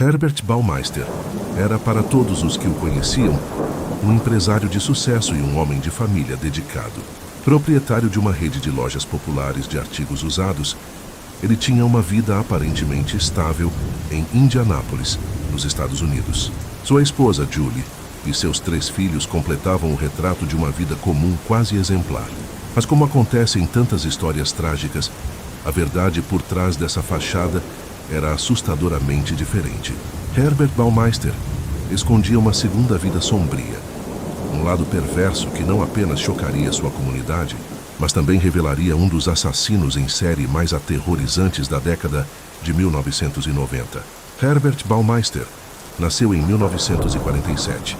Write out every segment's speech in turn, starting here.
Herbert Baumeister era, para todos os que o conheciam, um empresário de sucesso e um homem de família dedicado. Proprietário de uma rede de lojas populares de artigos usados, ele tinha uma vida aparentemente estável em Indianápolis, nos Estados Unidos. Sua esposa, Julie, e seus 3 filhos completavam o retrato de uma vida comum quase exemplar. Mas como acontece em tantas histórias trágicas, a verdade por trás dessa fachada era assustadoramente diferente. Herbert Baumeister escondia uma segunda vida sombria, um lado perverso que não apenas chocaria sua comunidade, mas também revelaria um dos assassinos em série mais aterrorizantes da década de 1990. Herbert Baumeister nasceu em 1947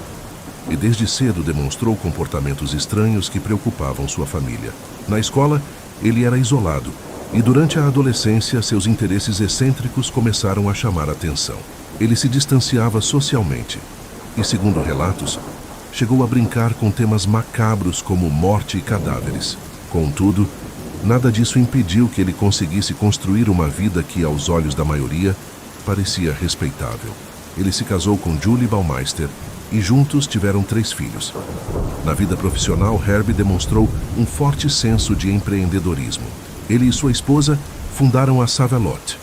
e desde cedo demonstrou comportamentos estranhos que preocupavam sua família. Na escola, ele era isolado e durante a adolescência seus interesses excêntricos começaram a chamar a atenção. Ele se distanciava socialmente e, segundo relatos, chegou a brincar com temas macabros como morte e cadáveres. Contudo, nada disso impediu que ele conseguisse construir uma vida que, aos olhos da maioria, parecia respeitável. Ele se casou com Julie Baumeister e juntos tiveram 3 filhos. Na vida profissional, Herbie demonstrou um forte senso de empreendedorismo. Ele e sua esposa fundaram a Save-A-Lot,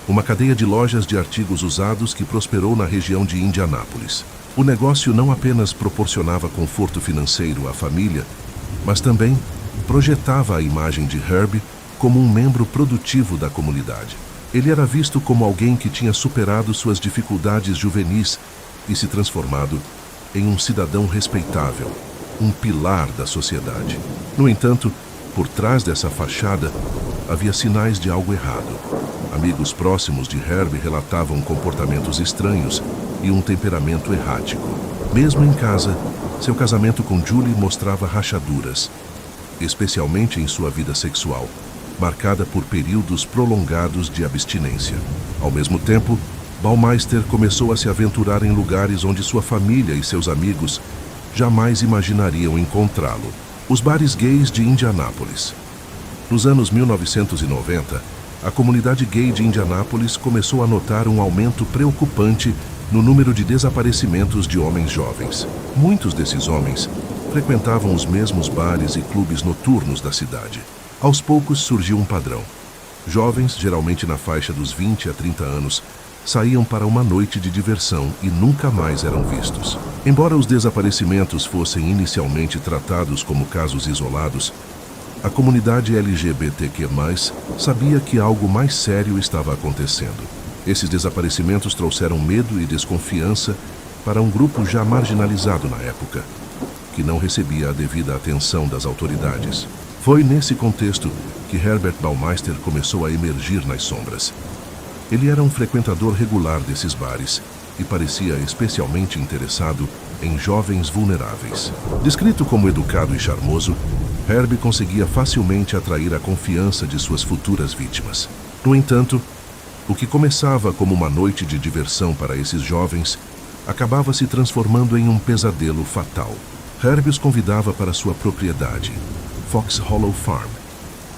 uma cadeia de lojas de artigos usados que prosperou na região de Indianápolis. O negócio não apenas proporcionava conforto financeiro à família, mas também projetava a imagem de Herbie como um membro produtivo da comunidade. Ele era visto como alguém que tinha superado suas dificuldades juvenis e se transformado em um cidadão respeitável, um pilar da sociedade. No entanto, por trás dessa fachada, havia sinais de algo errado. Amigos próximos de Herbie relatavam comportamentos estranhos e um temperamento errático. Mesmo em casa, seu casamento com Julie mostrava rachaduras, especialmente em sua vida sexual, marcada por períodos prolongados de abstinência. Ao mesmo tempo, Baumeister começou a se aventurar em lugares onde sua família e seus amigos jamais imaginariam encontrá-lo. Os bares gays de Indianápolis. Nos anos 1990, a comunidade gay de Indianápolis começou a notar um aumento preocupante no número de desaparecimentos de homens jovens. Muitos desses homens frequentavam os mesmos bares e clubes noturnos da cidade. Aos poucos surgiu um padrão. Jovens, geralmente na faixa dos 20 a 30 anos, saíam para uma noite de diversão e nunca mais eram vistos. Embora os desaparecimentos fossem inicialmente tratados como casos isolados, a comunidade LGBTQ+, sabia que algo mais sério estava acontecendo. Esses desaparecimentos trouxeram medo e desconfiança para um grupo já marginalizado na época, que não recebia a devida atenção das autoridades. Foi nesse contexto que Herbert Baumeister começou a emergir nas sombras. Ele era um frequentador regular desses bares e parecia especialmente interessado em jovens vulneráveis. Descrito como educado e charmoso, Herbie conseguia facilmente atrair a confiança de suas futuras vítimas. No entanto, o que começava como uma noite de diversão para esses jovens acabava se transformando em um pesadelo fatal. Herbie os convidava para sua propriedade, Fox Hollow Farm,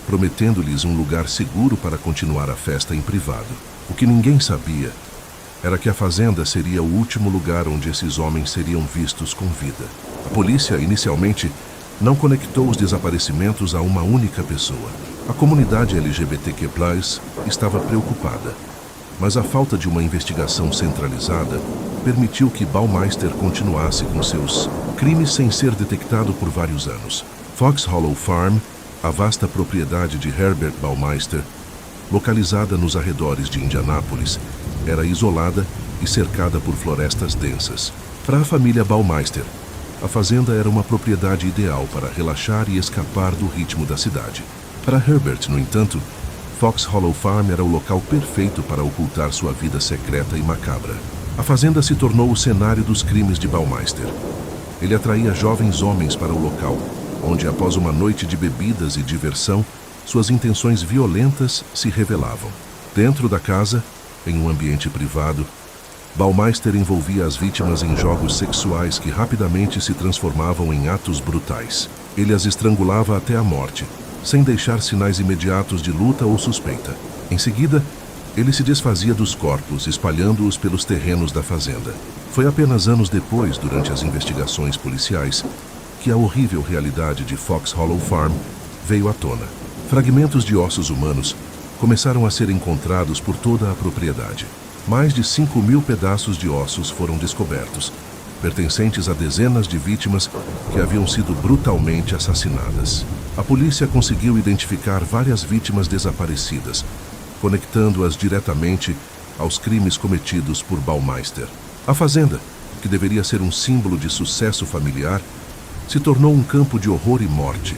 prometendo-lhes um lugar seguro para continuar a festa em privado. O que ninguém sabia era que a fazenda seria o último lugar onde esses homens seriam vistos com vida. A polícia, inicialmente, não conectou os desaparecimentos a uma única pessoa. A comunidade LGBTQ+ estava preocupada, mas a falta de uma investigação centralizada permitiu que Baumeister continuasse com seus crimes sem ser detectado por vários anos. Fox Hollow Farm, a vasta propriedade de Herbert Baumeister, localizada nos arredores de Indianápolis, era isolada e cercada por florestas densas. Para a família Baumeister, a fazenda era uma propriedade ideal para relaxar e escapar do ritmo da cidade. Para Herbert, no entanto, Fox Hollow Farm era o local perfeito para ocultar sua vida secreta e macabra. A fazenda se tornou o cenário dos crimes de Baumeister. Ele atraía jovens homens para o local, onde, após uma noite de bebidas e diversão, suas intenções violentas se revelavam. Dentro da casa, em um ambiente privado, Baumeister envolvia as vítimas em jogos sexuais que rapidamente se transformavam em atos brutais. Ele as estrangulava até a morte, sem deixar sinais imediatos de luta ou suspeita. Em seguida, Ele se desfazia dos corpos, espalhando-os pelos terrenos da fazenda. Foi apenas anos depois, durante as investigações policiais, que a horrível realidade de Fox Hollow Farm veio à tona. Fragmentos de ossos humanos começaram a ser encontrados por toda a propriedade. Mais de 5.000 pedaços de ossos foram descobertos, pertencentes a dezenas de vítimas que haviam sido brutalmente assassinadas. A polícia conseguiu identificar várias vítimas desaparecidas, conectando-as diretamente aos crimes cometidos por Baumeister. A fazenda, que deveria ser um símbolo de sucesso familiar, se tornou um campo de horror e morte,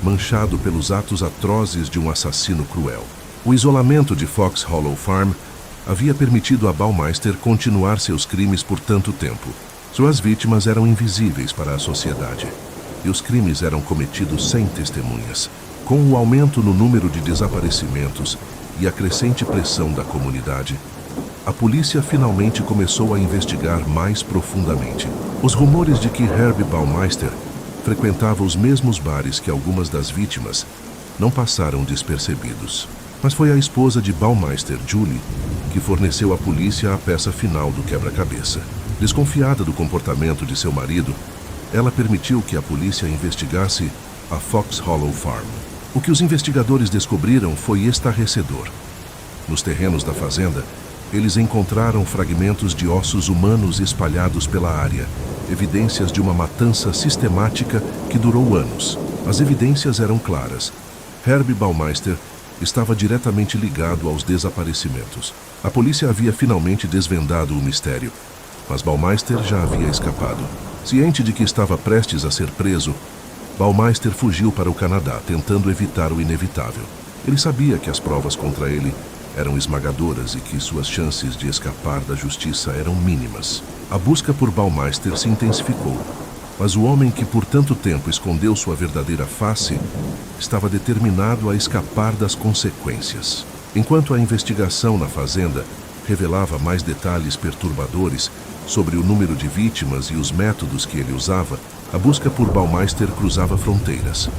manchado pelos atos atrozes de um assassino cruel. O isolamento de Fox Hollow Farm havia permitido a Baumeister continuar seus crimes por tanto tempo. Suas vítimas eram invisíveis para a sociedade, e os crimes eram cometidos sem testemunhas. Com o aumento no número de desaparecimentos e a crescente pressão da comunidade, a polícia finalmente começou a investigar mais profundamente. Os rumores de que Herb Baumeister frequentava os mesmos bares que algumas das vítimas não passaram despercebidos. Mas foi a esposa de Baumeister, Julie, que forneceu à polícia a peça final do quebra-cabeça. Desconfiada do comportamento de seu marido, ela permitiu que a polícia investigasse a Fox Hollow Farm. O que os investigadores descobriram foi estarrecedor. Nos terrenos da fazenda, eles encontraram fragmentos de ossos humanos espalhados pela área, evidências de uma matança sistemática que durou anos. As evidências eram claras. Herb Baumeister estava diretamente ligado aos desaparecimentos. A polícia havia finalmente desvendado o mistério, mas Baumeister já havia escapado. Ciente de que estava prestes a ser preso, Baumeister fugiu para o Canadá, tentando evitar o inevitável. Ele sabia que as provas contra ele eram esmagadoras e que suas chances de escapar da justiça eram mínimas. A busca por Baumeister se intensificou, mas o homem que por tanto tempo escondeu sua verdadeira face estava determinado a escapar das consequências. Enquanto a investigação na fazenda revelava mais detalhes perturbadores sobre o número de vítimas e os métodos que ele usava, a busca por Baumeister cruzava fronteiras.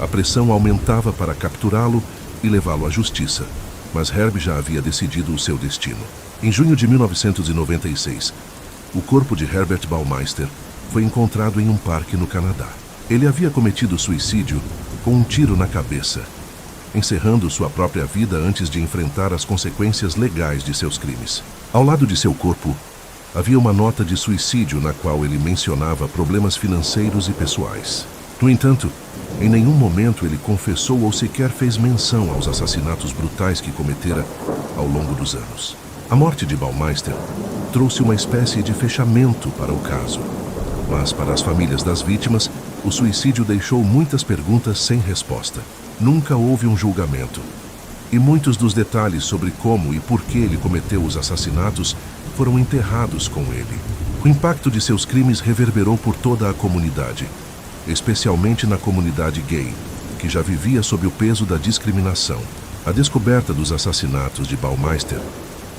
A pressão aumentava para capturá-lo e levá-lo à justiça, mas Herb já havia decidido o seu destino. Em junho de 1996, o corpo de Herbert Baumeister foi encontrado em um parque no Canadá. Ele havia cometido suicídio com um tiro na cabeça, encerrando sua própria vida antes de enfrentar as consequências legais de seus crimes. Ao lado de seu corpo, havia uma nota de suicídio na qual ele mencionava problemas financeiros e pessoais. No entanto, em nenhum momento ele confessou ou sequer fez menção aos assassinatos brutais que cometera ao longo dos anos. A morte de Baumeister trouxe uma espécie de fechamento para o caso, mas para as famílias das vítimas, o suicídio deixou muitas perguntas sem resposta. Nunca houve um julgamento, e muitos dos detalhes sobre como e por que ele cometeu os assassinatos foram enterrados com ele. O impacto de seus crimes reverberou por toda a comunidade, especialmente na comunidade gay, que já vivia sob o peso da discriminação. A descoberta dos assassinatos de Baumeister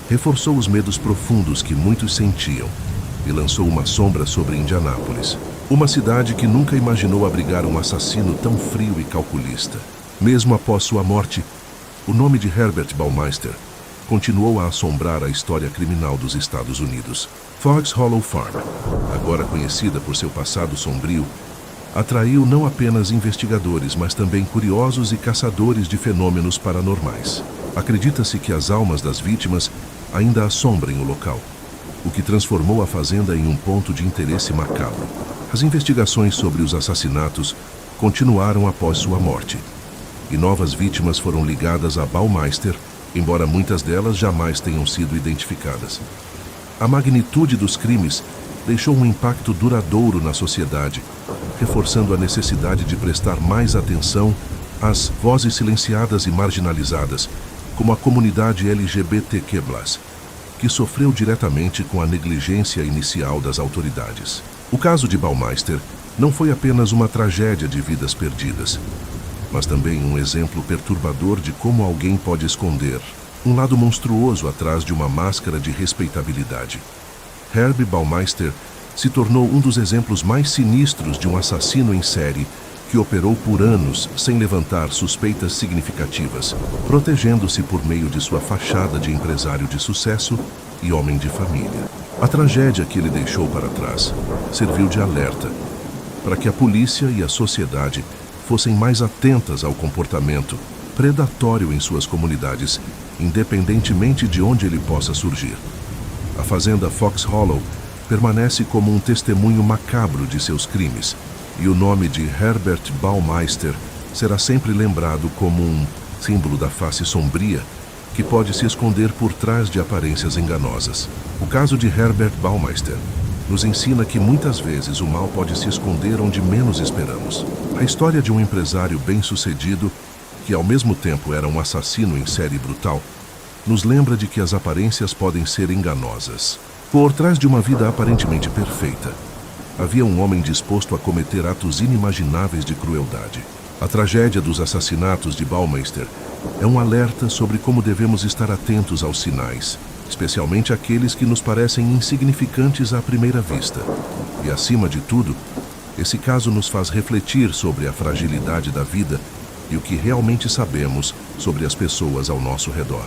reforçou os medos profundos que muitos sentiam e lançou uma sombra sobre Indianápolis, uma cidade que nunca imaginou abrigar um assassino tão frio e calculista. Mesmo após sua morte, o nome de Herbert Baumeister continuou a assombrar a história criminal dos Estados Unidos. Fox Hollow Farm, agora conhecida por seu passado sombrio, atraiu não apenas investigadores, mas também curiosos e caçadores de fenômenos paranormais. Acredita-se que as almas das vítimas ainda assombrem o local, o que transformou a fazenda em um ponto de interesse macabro. As investigações sobre os assassinatos continuaram após sua morte, e novas vítimas foram ligadas a Baumeister, embora muitas delas jamais tenham sido identificadas. A magnitude dos crimes deixou um impacto duradouro na sociedade, reforçando a necessidade de prestar mais atenção às vozes silenciadas e marginalizadas, como a comunidade LGBTQ+, que sofreu diretamente com a negligência inicial das autoridades. O caso de Baumeister não foi apenas uma tragédia de vidas perdidas, mas também um exemplo perturbador de como alguém pode esconder um lado monstruoso atrás de uma máscara de respeitabilidade. Herb Baumeister se tornou um dos exemplos mais sinistros de um assassino em série que operou por anos sem levantar suspeitas significativas, protegendo-se por meio de sua fachada de empresário de sucesso e homem de família. A tragédia que ele deixou para trás serviu de alerta para que a polícia e a sociedade fossem mais atentas ao comportamento predatório em suas comunidades, independentemente de onde ele possa surgir. A fazenda Fox Hollow permanece como um testemunho macabro de seus crimes, e o nome de Herbert Baumeister será sempre lembrado como um símbolo da face sombria que pode se esconder por trás de aparências enganosas. O caso de Herbert Baumeister nos ensina que muitas vezes o mal pode se esconder onde menos esperamos. A história de um empresário bem-sucedido, que ao mesmo tempo era um assassino em série brutal, nos lembra de que as aparências podem ser enganosas. Por trás de uma vida aparentemente perfeita, havia um homem disposto a cometer atos inimagináveis de crueldade. A tragédia dos assassinatos de Baumeister é um alerta sobre como devemos estar atentos aos sinais, especialmente aqueles que nos parecem insignificantes à primeira vista. E, acima de tudo, esse caso nos faz refletir sobre a fragilidade da vida e o que realmente sabemos sobre as pessoas ao nosso redor.